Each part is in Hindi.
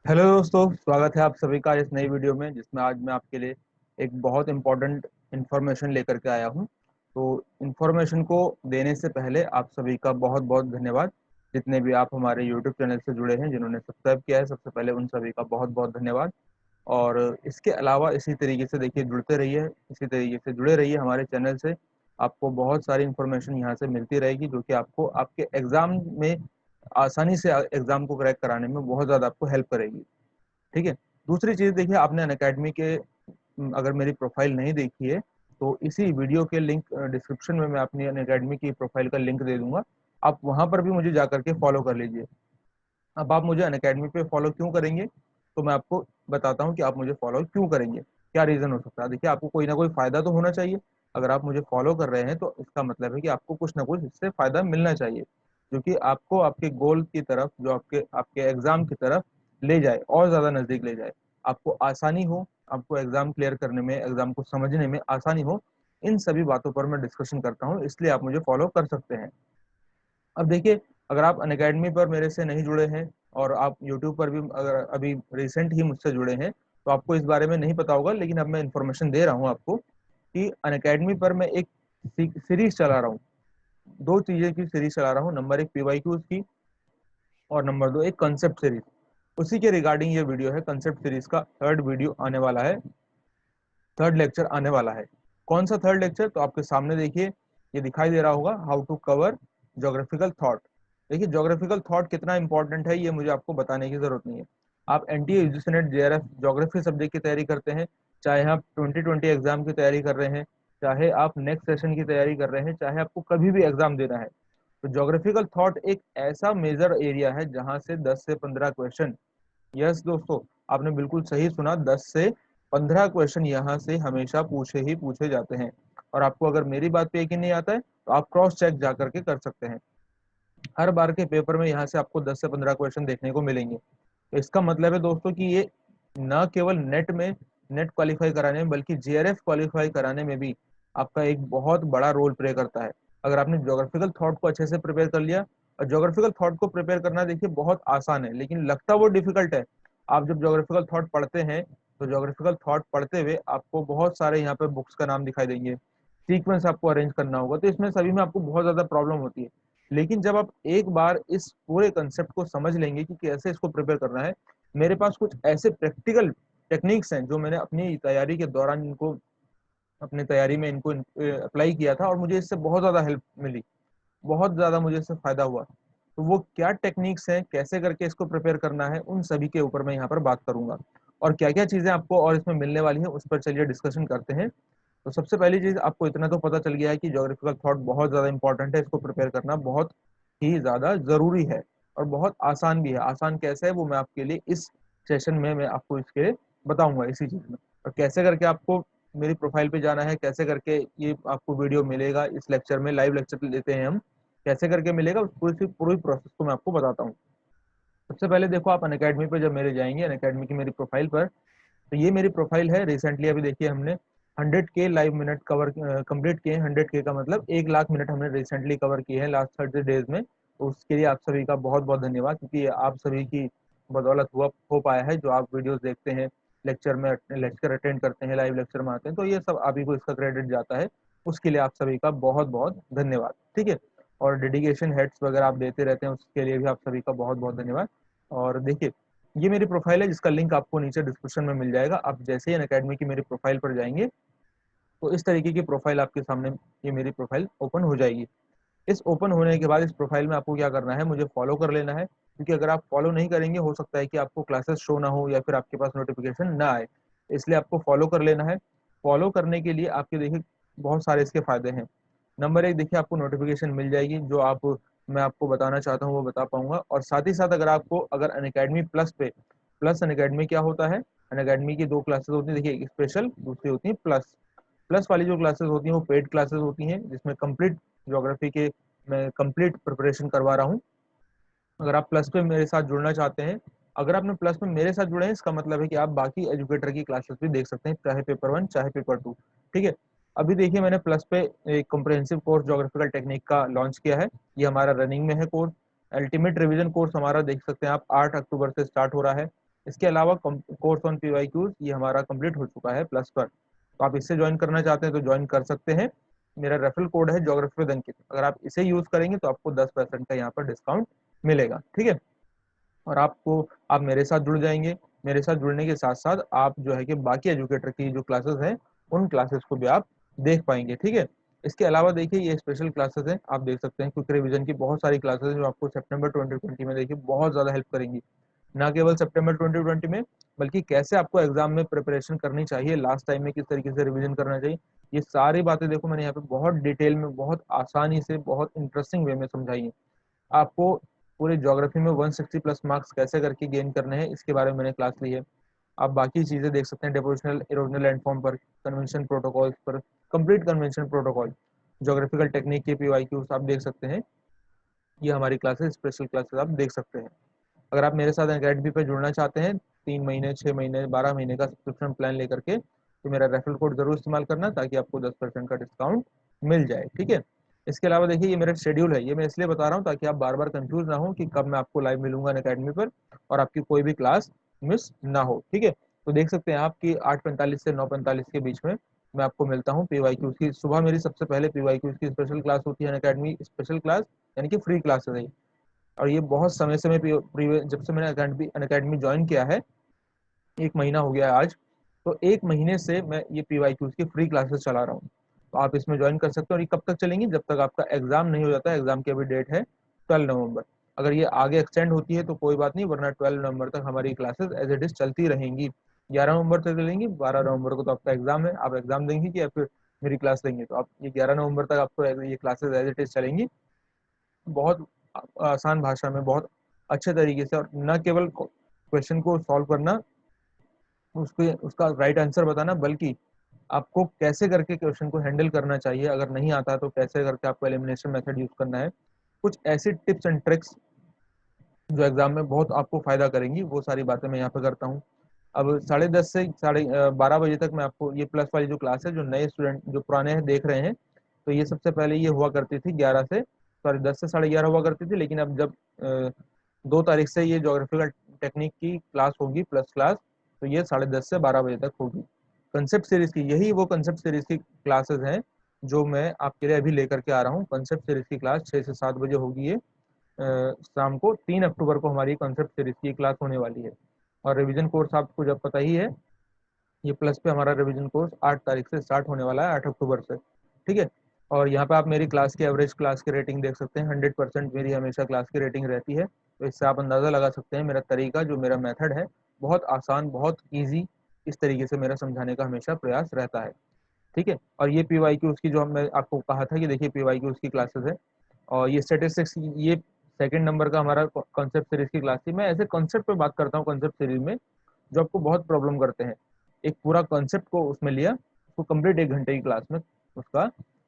हेलो दोस्तों, स्वागत है आप सभी का इस नई वीडियो में जिसमें आज मैं आपके लिए एक बहुत इम्पोर्टेंट इन्फॉर्मेशन लेकर के आया हूं। तो इन्फॉर्मेशन को देने से पहले आप सभी का बहुत बहुत धन्यवाद। जितने भी आप हमारे यूट्यूब चैनल से जुड़े हैं, जिन्होंने सब्सक्राइब किया है, सबसे पहले उन सभी का बहुत बहुत धन्यवाद। और इसके अलावा इसी तरीके से देखिए जुड़ते रहिए, इसी तरीके से जुड़े रहिए हमारे चैनल से। आपको बहुत सारी इन्फॉर्मेशन यहाँ से मिलती रहेगी जो कि आपको आपके एग्जाम में आसानी से एग्जाम को क्रैक कराने में बहुत ज़्यादा आपको हेल्प करेगी। ठीक है। दूसरी चीज़ देखिए, आपने अनअकैडमी के अगर मेरी प्रोफाइल नहीं देखी है तो इसी वीडियो के लिंक डिस्क्रिप्शन में मैं अपनी अनअकैडमी की प्रोफाइल का लिंक दे दूंगा। आप वहां पर भी मुझे जा करके फॉलो कर लीजिए। अब आप मुझे अनअकैडमी पे फॉलो क्यों करेंगे, तो मैं आपको बताता हूँ कि आप मुझे फॉलो क्यों करेंगे, क्या रीजन हो सकता है। देखिए, आपको कोई ना कोई फायदा तो होना चाहिए। अगर आप मुझे फॉलो कर रहे हैं तो इसका मतलब है कि आपको कुछ ना कुछ इससे फायदा मिलना चाहिए, जो कि आपको आपके गोल की तरफ, जो आपके आपके एग्जाम की तरफ ले जाए और ज्यादा नजदीक ले जाए। आपको आसानी हो, आपको एग्जाम क्लियर करने में, एग्जाम को समझने में आसानी हो। इन सभी बातों पर मैं डिस्कशन करता हूँ, इसलिए आप मुझे फॉलो कर सकते हैं। अब देखिए, अगर आप अनअकैडमी पर मेरे से नहीं जुड़े हैं और आप यूट्यूब पर भी अगर अभी रिसेंट ही मुझसे जुड़े हैं तो आपको इस बारे में नहीं पता होगा, लेकिन अब मैं इन्फॉर्मेशन दे रहा हूँ आपको कि अनअकैडमी पर मैं एक सीरीज चला रहा हूँ। दो चीजें की सीरीज चला रहा हूँ, नंबर एक पीवाईक्यूज की और नंबर दो एक कंसेप्ट सीरीज। उसी के रिगार्डिंग ये वीडियो है। कंसेप्ट सीरीज का थर्ड वीडियो आने वाला है, थर्ड लेक्चर आने वाला है। कौन सा थर्ड लेक्चर, तो आपके सामने देखिए, ये दिखाई दे रहा होगा, how to cover geographical thought. देखिए, जोग्राफिकल थॉट कितना इंपॉर्टेंट है ये मुझे आपको बताने की जरूरत नहीं है। आप NTA UGC net JRF geography subject की तैयारी करते हैं, चाहे आप 2020 एग्जाम की तैयारी कर रहे हैं, चाहे आप नेक्स्ट सेशन की तैयारी कर रहे हैं, चाहे आपको कभी भी एग्जाम देना है, तो जोग्राफिकल थॉट एक ऐसा मेजर एरिया है जहां से 10 से 15 क्वेश्चन, यस दोस्तों, आपने बिल्कुल सही सुना, 10 से 15 क्वेश्चन यहाँ से हमेशा पूछे ही पूछे जाते हैं। और आपको अगर मेरी बात पे यकीन नहीं आता है तो आप क्रॉस चेक जा करके कर सकते हैं। हर बार के पेपर में यहाँ से आपको 10 से 15 क्वेश्चन देखने को मिलेंगे। तो इसका मतलब है दोस्तों कि ये न केवल नेट में नेट क्वालिफाई कराने में, बल्कि जेआरएफ क्वालिफाई कराने में भी आपका एक बहुत बड़ा रोल प्ले करता है। अगर आपने ज्योग्राफिकल थॉट को अच्छे से प्रिपेयर कर लिया, और ज्योग्राफिकल थॉट को प्रिपेयर करना देखिए बहुत आसान है लेकिन लगता वो डिफिकल्ट है। आप जब ज्योग्राफिकल थॉट पढ़ते हैं तो ज्योग्राफिकल थॉट पढ़ते हुए आपको बहुत सारे यहाँ पे बुक्स का नाम दिखाई देंगे, सीक्वेंस आपको अरेंज करना होगा, तो इसमें सभी में आपको बहुत ज्यादा प्रॉब्लम होती है। लेकिन जब आप एक बार इस पूरे कंसेप्ट को समझ लेंगे कि कैसे इसको प्रिपेयर करना है, मेरे पास कुछ ऐसे प्रैक्टिकल टेक्निक्स हैं जो मैंने अपनी तैयारी के दौरान इनको, अपनी तैयारी में इनको अप्लाई किया था और मुझे इससे बहुत ज्यादा हेल्प मिली, बहुत ज्यादा मुझे इससे फायदा हुआ। तो वो क्या टेक्निक्स हैं, कैसे करके इसको प्रिपेयर करना है, उन सभी के ऊपर मैं यहाँ पर बात करूंगा। और क्या क्या चीजें आपको और इसमें मिलने वाली है उस पर चलिए डिस्कशन करते हैं। तो सबसे पहली चीज, आपको इतना तो पता चल गया है कि ज्योग्राफिकल थॉट बहुत ज्यादा इंपॉर्टेंट है, इसको प्रिपेयर करना बहुत ही ज्यादा जरूरी है और बहुत आसान भी है। आसान कैसे है वो मैं आपके लिए इस सेशन में मैं आपको इसके बताऊंगा इसी चीज में। और कैसे करके आपको मेरी प्रोफाइल पे जाना है, कैसे करके ये आपको वीडियो मिलेगा, इस लेक्चर में लाइव लेक्चर लेते हैं हम, कैसे करके मिलेगा, उस पूरी पूरी प्रोसेस को मैं आपको बताता हूँ। सबसे पहले देखो, आप अनअकैडमी पे जब मेरे जाएंगे, अनअकैडमी की मेरी प्रोफाइल पर, तो ये मेरी प्रोफाइल है। रिसेंटली अभी देखिए हमने 100 के लाइव मिनट कवर कंप्लीट किए हैं। 100 के का मतलब 1 लाख मिनट हमने रिसेंटली कवर किए हैं लास्ट 30 डेज में। तो उसके लिए आप सभी का बहुत बहुत धन्यवाद, क्योंकि आप सभी की बदौलत हुआ हो पाया है। जो आप वीडियोस देखते हैं, लेक्चर अटेंड करते हैं, लाइव लेक्चर में आते हैं, तो ये सब आप ही को इसका क्रेडिट जाता है। उसके लिए आप सभी का बहुत बहुत धन्यवाद। ठीक है। और डेडिकेशन हेड्स वगैरह आप देते रहते हैं, उसके लिए भी आप सभी का बहुत बहुत धन्यवाद। और देखिए, ये मेरी प्रोफाइल है जिसका लिंक आपको नीचे डिस्क्रिप्शन में मिल जाएगा। आप जैसे ही अनअकैडमी की मेरी प्रोफाइल पर जाएंगे तो इस तरीके की प्रोफाइल आपके सामने, ये मेरी प्रोफाइल ओपन हो जाएगी। इस ओपन होने के बाद इस प्रोफाइल में आपको क्या करना है, मुझे फॉलो कर लेना है, क्योंकि अगर आप फॉलो नहीं करेंगे हो सकता है कि आपको क्लासेस शो ना हो या फिर आपके पास नोटिफिकेशन ना आए। इसलिए आपको फॉलो कर लेना है। फॉलो करने के लिए आपके देखिए बहुत सारे इसके फायदे हैं। नंबर एक, देखिए आपको नोटिफिकेशन मिल जाएगी, जो आप, मैं आपको बताना चाहता हूँ वो बता पाऊंगा। और साथ ही साथ अगर आपको, अगर अनअकैडमी प्लस पे, प्लस अनअकैडमी क्या होता है, अनअकैडमी की दो क्लासेस होती है, देखिए एक स्पेशल, दूसरी होती है प्लस। प्लस वाली जो क्लासेस होती हैं वो पेड क्लासेस होती हैं, जिसमें कंप्लीट ज्योग्राफी के मैं कंप्लीट प्रिपरेशन करवा रहा हूँ। अगर आप प्लस पे मेरे साथ जुड़ना चाहते हैं, अगर आपने प्लस में मेरे साथ जुड़े हैं, इसका मतलब है कि आप बाकी एजुकेटर की क्लासेस भी देख सकते हैं, चाहे पेपर 1 चाहे पेपर 2। ठीक है। अभी देखिए, मैंने प्लस पे एक कॉम्प्रिहेंसिव कोर्स ज्योग्राफिकल टेक्निक का लॉन्च किया है। ये हमारा रनिंग में है कोर्स। अल्टीमेट रिवीजन कोर्स हमारा देख सकते हैं आप, 8 अक्टूबर से स्टार्ट हो रहा है। इसके अलावा कोर्स ऑन PYQs ये हमारा कंप्लीट हो चुका है प्लस पर, तो आप इससे ज्वाइन करना चाहते हैं तो ज्वाइन कर सकते हैं। मेरा रेफरल कोड है ज्योग्राफी विद अंकित, अगर आप इसे यूज करेंगे तो आपको 10% का यहाँ पर डिस्काउंट मिलेगा, ठीक है। और आप मेरे साथ जुड़ जाएंगे। मेरे साथ जुड़ने के साथ साथ आप जो है कि बाकी एजुकेटर की जो क्लासेस हैं उन क्लासेस को भी आप देख पाएंगे, ठीक है। इसके अलावा देखिए ये स्पेशल क्लासेस हैं, आप देख सकते हैं क्विक रिवीजन की बहुत सारी क्लासेस हैं जो आपको सितंबर 2020 में देखिए बहुत ज़्यादा हेल्प करेंगी। ना केवल सितंबर 2020 में, बल्कि कैसे आपको एग्जाम में प्रिपरेशन करनी चाहिए, लास्ट टाइम में किस तरीके से रिवीजन करना चाहिए, ये सारी बातें देखो मैंने यहाँ पे बहुत डिटेल में, बहुत आसानी से, बहुत इंटरेस्टिंग वे में समझाई है। आपको पूरे ज्योग्राफी में 160 प्लस मार्क्स कैसे करके गेन करने हैं इसके बारे में मैंने क्लास ली है। आप बाकी चीजें देख सकते हैं, डिपोजिशनल इरोजनल लैंडफॉर्म पर, कन्वेंशन प्रोटोकॉल्स पर, complete convention protocol, geographical technique के PYQs आप देख सकते हैं। ये हमारी क्लासेस, स्पेशल क्लासेस आप देख सकते हैं। अगर आप मेरे साथ अकेडमी पे जुड़ना चाहते हैं 3 महीने, 6 महीने, 12 महीने का सब्सक्रिप्शन प्लान लेकर के, तो मेरा रेफरल कोड जरूर इस्तेमाल करना ताकि आपको 10% का डिस्काउंट मिल जाए, ठीक है। इसके अलावा देखिए ये मेरा शेड्यूल है, ये मैं इसलिए बता रहा हूँ ताकि आप बार बार कंफ्यूज ना हो कि कब मैं आपको लाइव मिलूंगा अकेडमी पर और आपकी कोई भी क्लास मिस ना हो, ठीक है। तो देख सकते हैं आपकी 8:45 से 9:45 के बीच में मैं आपको मिलता हूँ PYQs की। सुबह मेरी सबसे पहले PYQs की स्पेशल क्लास होती है अकेडमी स्पेशल क्लास, यानी कि फ्री क्लासेस है। और ये बहुत समय से मैं जब से मैंने अकेडमी ज्वाइन किया है, 1 महीना हो गया है आज, तो 1 महीने से मैं ये PYQs की फ्री क्लासेस चला रहा हूँ। तो आप इसमें ज्वाइन कर सकते हो और ये कब तक चलेंगी, जब तक आपका एग्जाम नहीं हो जाता। एग्जाम की अभी डेट है 12 नवंबर। अगर ये आगे एक्सटेंड होती है तो कोई बात नहीं, वरना 12 नवंबर तक हमारी क्लासेस एज इट इज चलती रहेंगी। 11 नवंबर तक चलेंगी, 12 नवंबर को तो आपका एग्जाम है, आप एग्जाम देंगे कि या फिर मेरी क्लास लेंगे, तो आप ये 11 नवंबर तक आपको ये क्लासेस एज इट इज चलेंगी। बहुत आसान भाषा में, बहुत अच्छे तरीके से, और न केवल क्वेश्चन को सॉल्व करना, उसके उसका राइट आंसर बताना, बल्कि आपको कैसे करके क्वेश्चन को हैंडल करना चाहिए, अगर नहीं आता तो कैसे करके आपको एलिमिनेशन मेथड यूज करना है, कुछ ऐसी टिप्स एंड ट्रिक्स जो एग्जाम में बहुत आपको फायदा करेंगी, वो सारी बातें मैं यहाँ पे करता हूँ। अब 10:30 से 12:30 तक मैं आपको ये प्लस वाली जो क्लास है, जो नए स्टूडेंट जो पुराने हैं देख रहे हैं, तो ये सबसे पहले ये हुआ करती थी 10 से 11:30 हुआ करती थी, लेकिन अब जब 2 तारीख से ये ज्योग्राफिकल टेक्निक की क्लास होगी प्लस क्लास, तो ये 10:30 से 12 बजे तक होगी। कंसेप्ट सीरीज की, यही वो कंसेप्ट सीरीज की क्लासेस हैं जो मैं आपके लिए अभी लेकर के आ रहा हूँ। कंसेप्ट सीरीज की क्लास 6 से 7 बजे होगी, ये शाम को 3 अक्टूबर को हमारी कॉन्सेप्ट सीरीज की क्लास होने वाली है। और रिवीजन कोर्स आपको जब पता ही है, ये प्लस पे हमारा रिवीजन कोर्स 8 तारीख से स्टार्ट होने वाला है, 8 अक्टूबर से, ठीक है। और यहाँ पे आप मेरी क्लास की एवरेज क्लास की रेटिंग देख सकते हैं, 100% मेरी हमेशा क्लास की रेटिंग रहती है। तो इससे आप अंदाज़ा लगा सकते हैं मेरा तरीका, जो मेरा मेथड है, बहुत आसान, बहुत ईजी, इस तरीके से मेरा समझाने का हमेशा प्रयास रहता है, ठीक है। और ये PYQ की जो हमने आपको कहा था कि देखिए PYQ की क्लासेस है, और ये स्टेटिस्टिक्स, ये सेकंड नंबर का हमारा कॉन्सेप्ट सीरीज की क्लास थी। मैं ऐसे कॉन्सेप्ट पे बात करता हूँ कॉन्सेप्ट सीरीज में जो आपको बहुत प्रॉब्लम करते हैं। एक पूरा कॉन्सेप्ट को उसमें लिया, उसको कंप्लीट 1 घंटे की क्लास में उसका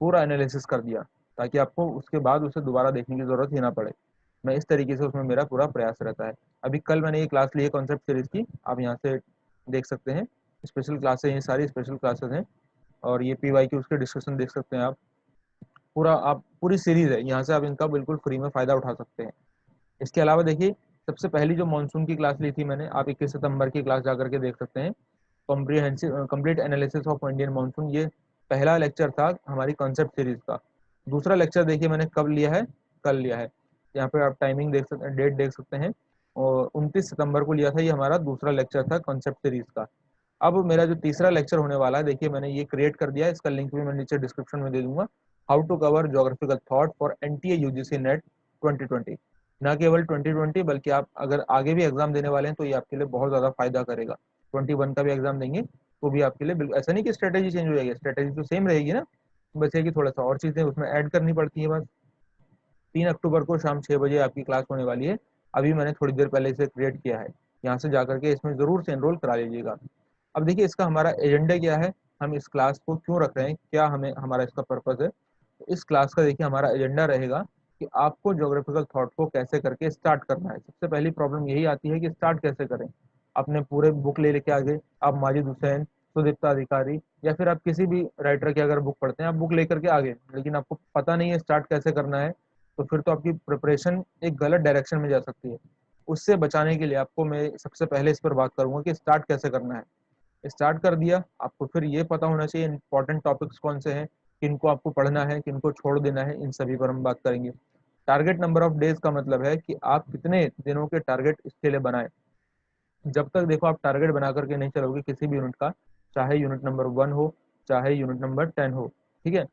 पूरा एनालिसिस कर दिया, ताकि आपको उसके बाद उसे दोबारा देखने की जरूरत ही ना पड़े। मैं इस तरीके से उसमें मेरा पूरा प्रयास रहता है। अभी कल मैंने ये क्लास ली है कॉन्सेप्ट सीरीज की, आप यहाँ से देख सकते हैं, स्पेशल क्लासेस, ये सारी स्पेशल क्लासेस हैं। और ये PYQ उसके डिस्कशन देख सकते हैं आप, पूरा आप पूरी सीरीज है, यहाँ से आप इनका बिल्कुल फ्री में फायदा उठा सकते हैं। इसके अलावा देखिए, सबसे पहली जो मानसून की क्लास ली थी मैंने, आप 21 सितंबर की क्लास जाकर के देख सकते हैं, comprehensive complete analysis of Indian monsoon. ये पहला लेक्चर था हमारी कॉन्सेप्ट सीरीज का। दूसरा लेक्चर देखिए मैंने कब लिया है, कल लिया है। यहाँ पे आप टाइमिंग देख सकते हैं, डेट देख सकते हैं, और 29 सितंबर को लिया था, ये हमारा दूसरा लेक्चर था कॉन्सेप्ट सीरीज का। अब मेरा जो तीसरा लेक्चर होने वाला है, देखिए मैंने ये क्रिएट कर दिया है, इसका लिंक भी मैं नीचे डिस्क्रिप्शन में दे दूंगा। How to cover geographical thought for NTA UGC NET 2020। न केवल 2020, बल्कि आप अगर आगे भी एग्जाम देने वाले हैं तो ये आपके लिए बहुत ज्यादा फायदा करेगा। 21 का भी एग्जाम देंगे तो भी आपके लिए बिल्कुल, ऐसा नहीं कि स्ट्रेटेजी चेंज हो जाएगी, स्ट्रेटेजी तो सेम रहेगी ना, बस ये कि थोड़ा सा और चीजें उसमें ऐड करनी पड़ती है बस। 3 अक्टूबर को शाम 6 बजे आपकी क्लास होने वाली है। अभी मैंने थोड़ी देर पहले इसे क्रिएट किया है, यहाँ से जाकर के इसमें जरूर से एनरोल करा लीजिएगा। अब देखिए इसका हमारा एजेंडा क्या है, हम इस क्लास को क्यों रख रहे हैं, क्या हमें हमारा इसका पर्पज है। तो इस क्लास का देखिए हमारा एजेंडा रहेगा कि आपको ज्योग्राफिकल थॉट को कैसे करके स्टार्ट करना है। सबसे पहली प्रॉब्लम यही आती है कि स्टार्ट कैसे करें। अपने पूरे बुक ले लेके आगे, आप माजिद हुसैन, सुदीप्ता अधिकारी, या फिर आप किसी भी राइटर की अगर बुक पढ़ते हैं, आप बुक लेकर के आगे, लेकिन आपको पता नहीं है स्टार्ट कैसे करना है, तो फिर तो आपकी प्रिपरेशन एक गलत डायरेक्शन में जा सकती है। उससे बचाने के लिए आपको मैं सबसे पहले इस पर बात करूंगा कि स्टार्ट कैसे करना है। स्टार्ट कर दिया, आपको फिर ये पता होना चाहिए इंपॉर्टेंट टॉपिक्स कौन से हैं, किनको आपको पढ़ना है, किनको छोड़ देना है, इन सभी पर हम बात करेंगे। टारगेट नंबर ऑफ डेज का मतलब है कि आप कितने दिनों के टारगेट इसके लिए बनाएं। जब तक देखो आप टारगेट बना करके नहीं चलोगे किसी भी यूनिट का, चाहे यूनिट नंबर 1 हो, चाहे यूनिट नंबर 10 हो, ठीक है,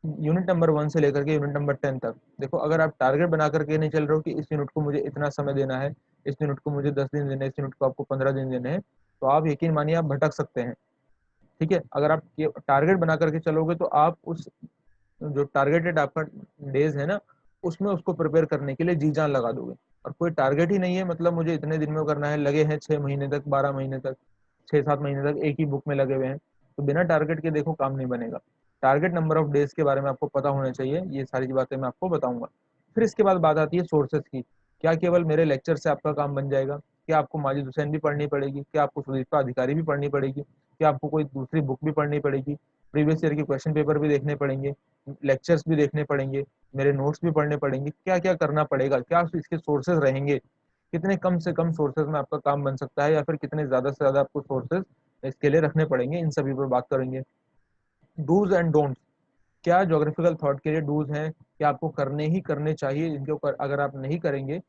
यूनिट नंबर 1 से लेकर के यूनिट नंबर 10 तक, देखो अगर आप टारगेट बना करके नहीं चल रहे हो कि इस यूनिट को मुझे इतना समय देना है, इस यूनिट को मुझे 10 दिन देने हैं, इस यूनिट को आपको 15 दिन देने हैं, तो आप यकीन मानिए आप भटक सकते हैं। ठीक है, अगर आप टारगेट बना करके चलोगे तो आप उस जो टारगेटेड आपका डेज है ना, उसमें उसको प्रिपेयर करने के लिए जी जान लगा दोगे। और कोई टारगेट ही नहीं है, मतलब मुझे इतने दिन में करना है, लगे हैं 6 महीने तक, 12 महीने तक, 6-7 महीने तक एक ही बुक में लगे हुए हैं, तो बिना टारगेट के देखो काम नहीं बनेगा। टारगेट नंबर ऑफ डेज के बारे में आपको पता होना चाहिए, ये सारी बातें मैं आपको बताऊंगा। फिर इसके बाद बात आती है सोर्सेज की। क्या केवल मेरे लेक्चर से आपका काम बन जाएगा? क्या आपको माजिद हुसैन भी पढ़नी पड़ेगी? क्या आपको सुदीप्ता अधिकारी भी पढ़नी पड़ेगी? क्या आपको कोई दूसरी बुक भी पढ़नी पड़ेगी? प्रीवियस ईयर के क्वेश्चन पेपर भी देखने पड़ेंगे, लेक्चर्स भी देखने पड़ेंगे, मेरे नोट्स भी पढ़ने पड़ेंगे? क्या क्या करना पड़ेगा? क्या इसके सोर्सेज रहेंगे? कितने कम से कम सोर्सेज में आपका काम बन सकता है, या फिर कितने ज्यादा से ज्यादा आपको सोर्सेज इसके लिए रखने पड़ेंगे? इन सभी पर बात करेंगे। डूज एंड डोंट्स, क्या ज्योग्राफिकल थॉट के लिए डूज हैं, क्या आपको करने ही करने चाहिए, इनके ऊपर अगर आप नहीं करेंगे,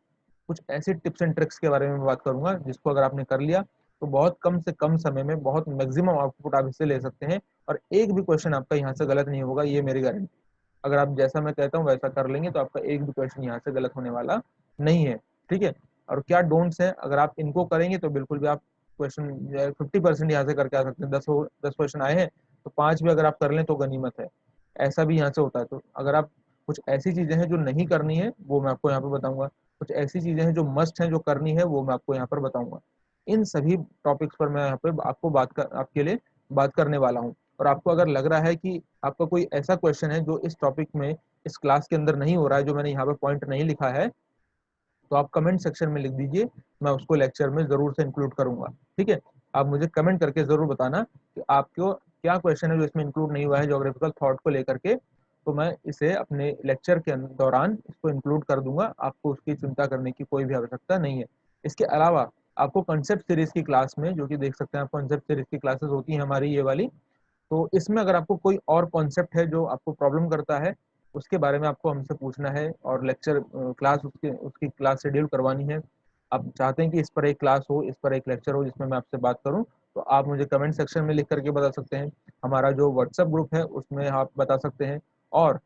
कुछ ऐसे टिप्स एंड ट्रिक्स के बारे में बात करूंगा जिसको अगर आपने कर लिया तो बहुत कम से कम समय में बहुत मैक्सिमम आउटपुट आप इससे ले सकते हैं, और एक भी क्वेश्चन आपका यहाँ से गलत नहीं होगा, ये मेरी गारंटी। अगर आप जैसा मैं कहता हूँ वैसा कर लेंगे तो आपका एक भी क्वेश्चन यहाँ से गलत होने वाला नहीं है। ठीक है, और क्या डोंट्स हैं, अगर आप इनको करेंगे तो बिल्कुल भी आप क्वेश्चन 50% यहाँ से करके आ सकते हैं। 10 क्वेश्चन आए हैं तो 5 भी अगर आप कर लें तो गनीमत है, ऐसा भी यहाँ से होता है। तो अगर आप कुछ ऐसी चीजें हैं जो नहीं करनी है वो मैं आपको यहाँ पे बताऊंगा, कुछ ऐसी चीजें हैं जो मस्ट हैं जो करनी है वो मैं आपको यहाँ पर बताऊंगा। इन सभी टॉपिक्स पर मैं यहाँ पे आपको आपके लिए बात करने वाला हूँ। और आपको अगर लग रहा है कि आपका कोई ऐसा क्वेश्चन है जो इस टॉपिक में, इस क्लास के अंदर नहीं हो रहा है, जो मैंने यहाँ पे पॉइंट नहीं लिखा है, तो आप कमेंट सेक्शन में लिख दीजिए, मैं उसको लेक्चर में जरूर से इंक्लूड करूंगा। ठीक है, आप मुझे कमेंट करके जरूर बताना कि आपको क्या क्वेश्चन है जो इसमें इंक्लूड नहीं हुआ है ज्योग्राफिकल थॉट को लेकर के, तो मैं इसे अपने लेक्चर के दौरान इसको इंक्लूड कर दूंगा, आपको उसकी चिंता करने की कोई भी आवश्यकता नहीं है। इसके अलावा आपको कंसेप्ट सीरीज की क्लास में, जो कि देख सकते हैं आप, कंसेप्ट सीरीज की क्लासेस होती हैं हमारी ये वाली, तो इसमें अगर आपको कोई और कॉन्सेप्ट है जो आपको प्रॉब्लम करता है, उसके बारे में आपको हमसे पूछना है और लेक्चर क्लास उसकी क्लास शेड्यूल करवानी है, आप चाहते हैं कि इस पर एक क्लास हो, इस पर एक लेक्चर हो जिसमें मैं आपसे बात करूं, तो आप मुझे कमेंट सेक्शन में लिख करके बता सकते हैं। हमारा जो व्हाट्सएप ग्रुप है उसमें आप बता सकते हैं, और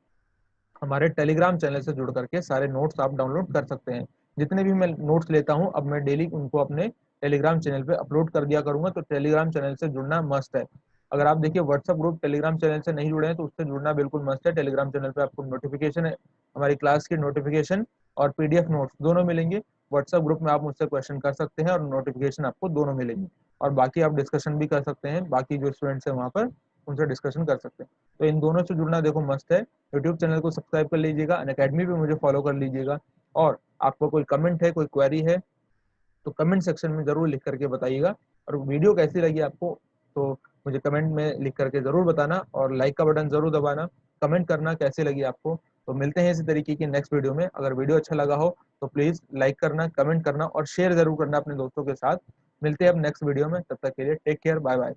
हमारे टेलीग्राम चैनल से जुड़ करके सारे नोट्स आप डाउनलोड कर सकते हैं। जितने भी मैं नोट्स लेता हूं अब मैं डेली उनको अपने टेलीग्राम चैनल पे अपलोड कर दिया करूंगा, तो टेलीग्राम चैनल से जुड़ना मस्ट है। अगर आप देखिए व्हाट्सएप ग्रुप टेलीग्राम चैनल से नहीं जुड़े हैं तो उससे जुड़ना बिल्कुल मस्ट है। टेलीग्राम चैनल पे आपको नोटिफिकेशन है, हमारी क्लास की नोटिफिकेशन और पीडीएफ नोट्स दोनों मिलेंगे। व्हाट्सएप ग्रुप में आप मुझसे क्वेश्चन कर सकते हैं और नोटिफिकेशन आपको दोनों मिलेंगे, और बाकी आप डिस्कशन भी कर सकते हैं, बाकी जो स्टूडेंट्स हैं वहाँ पर उनसे डिस्कशन कर सकते हैं। तो इन दोनों से जुड़ना देखो मस्त है। यूट्यूब चैनल को सब्सक्राइब कर लीजिएगा, अनअकैडमी पे मुझे फॉलो कर लीजिएगा, और आपको कोई कमेंट है, कोई क्वेरी है, तो कमेंट सेक्शन में जरूर लिख करके बताइएगा। और वीडियो कैसी लगी आपको तो मुझे कमेंट में लिख करके जरूर बताना, और लाइक का बटन जरूर दबाना, कमेंट करना कैसी लगी आपको। तो मिलते हैं इसी तरीके की नेक्स्ट वीडियो में। अगर वीडियो अच्छा लगा हो तो प्लीज लाइक करना, कमेंट करना और शेयर जरूर करना अपने दोस्तों के साथ। मिलते हैं अब नेक्स्ट वीडियो में, तब तक के लिए टेक केयर, बाय बाय।